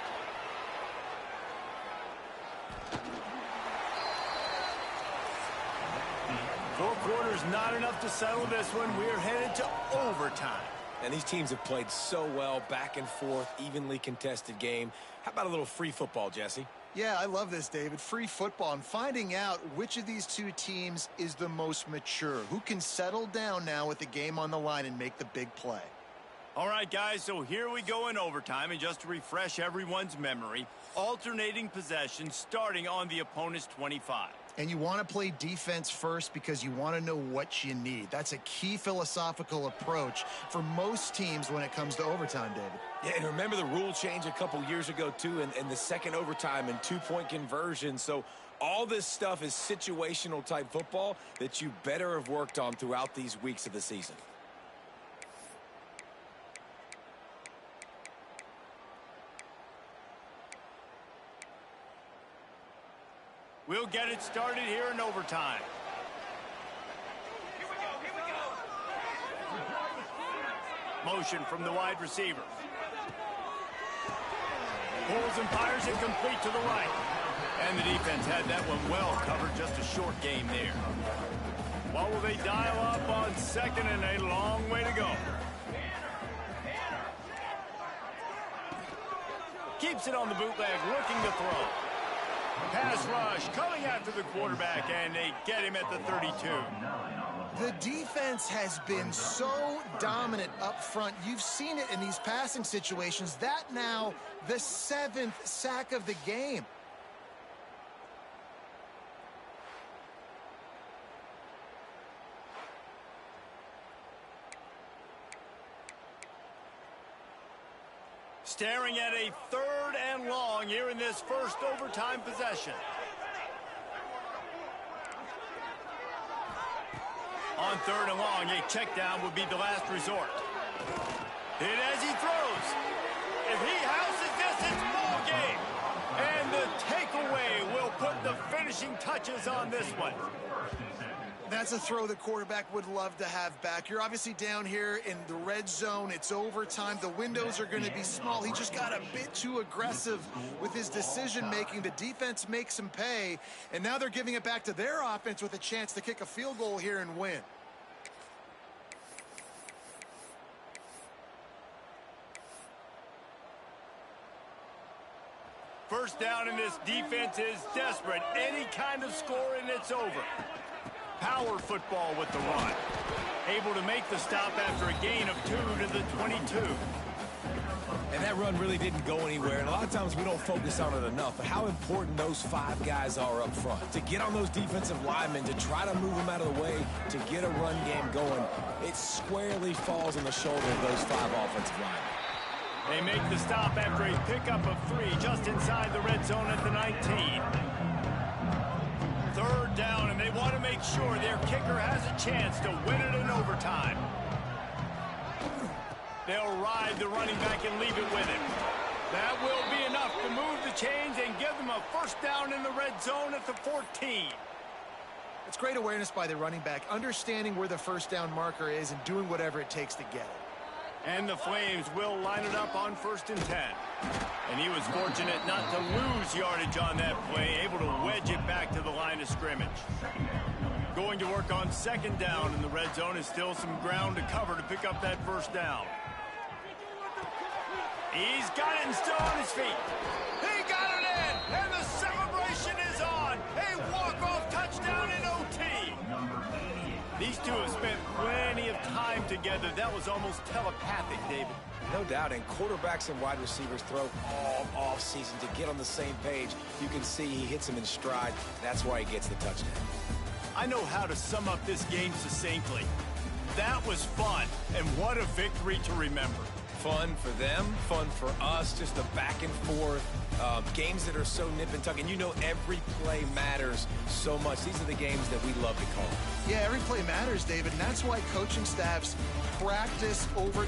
Speaker 3: Four quarters not enough to settle this one. We're headed to overtime.
Speaker 4: And these teams have played so well, back and forth, evenly contested game. How about a little free football, Jesse?
Speaker 5: Yeah, I love this, David. Free football. I'm finding out which of these two teams is the most mature. Who can settle down now with the game on the line and make the big play?
Speaker 3: All right, guys, so here we go in overtime. And just to refresh everyone's memory, alternating possession starting on the opponent's 25.
Speaker 5: And you want to play defense first because you want to know what you need. That's a key philosophical approach for most teams when it comes to overtime, David.
Speaker 4: Yeah, and remember the rule change a couple years ago, too, and the second overtime and two-point conversion. So all this stuff is situational type football that you better have worked on throughout these weeks of the season.
Speaker 3: We'll get it started here in overtime.
Speaker 7: Here we go.
Speaker 3: Motion from the wide receiver. Pulls and fires it complete to the right. And the defense had that one well covered. Just a short game there. What will they dial up on second, and a long way to go? Keeps it on the bootleg, looking to throw. Pass rush coming after the quarterback, and they get him at the 32.
Speaker 5: The defense has been so dominant up front. You've seen it in these passing situations. That now the 7th sack of the game.
Speaker 3: staring at a 3rd and long here in this first overtime possession. On 3rd and long, a check down would be the last resort. Hit as he throws. If he houses this, it's ball game. And the takeaway will put the finishing touches on this one.
Speaker 5: That's a throw the quarterback would love to have back. You're obviously down here in the red zone. It's overtime. The windows are going to be small. He just got a bit too aggressive with his decision-making. The defense makes him pay, and now they're giving it back to their offense with a chance to kick a field goal here and win.
Speaker 3: First down, and this defense is desperate. Any kind of score, and it's over. Power football with the run. Able to make the stop after a gain of 2 to the 22.
Speaker 4: And that run really didn't go anywhere. And a lot of times we don't focus on it enough. But how important those 5 guys are up front. To get on those defensive linemen, to try to move them out of the way, to get a run game going, it squarely falls on the shoulder of those 5 offensive linemen.
Speaker 3: They make the stop after a pickup of 3 just inside the red zone at the 19. 3rd down, and they want to make sure their kicker has a chance to win it in overtime. They'll ride the running back and leave it with him. That will be enough to move the chains and give them a first down in the red zone at the 14.
Speaker 5: It's great awareness by the running back, understanding where the first down marker is and doing whatever it takes to get it.
Speaker 3: And the Flames will line it up on 1st and 10. And he was fortunate not to lose yardage on that play, able to wedge it back to the line of scrimmage. Going to work on 2nd down in the red zone is still some ground to cover to pick up that first down. He's got it and still on his feet. He got it in, and the celebration is on. A walk-off touchdown in OT. These two have spent plenty of time together. That was almost telepathic, David.
Speaker 4: No doubt, and quarterbacks and wide receivers throw all off-season to get on the same page. You can see he hits him in stride. That's why he gets the touchdown.
Speaker 3: I know how to sum up this game succinctly. That was fun, and what a victory to remember.
Speaker 4: Fun for them, fun for us, just a back and forth. Games that are so nip and tuck, and you know every play matters so much. These are the games that we love to call.
Speaker 5: Yeah, every play matters, David, and that's why coaching staffs practice over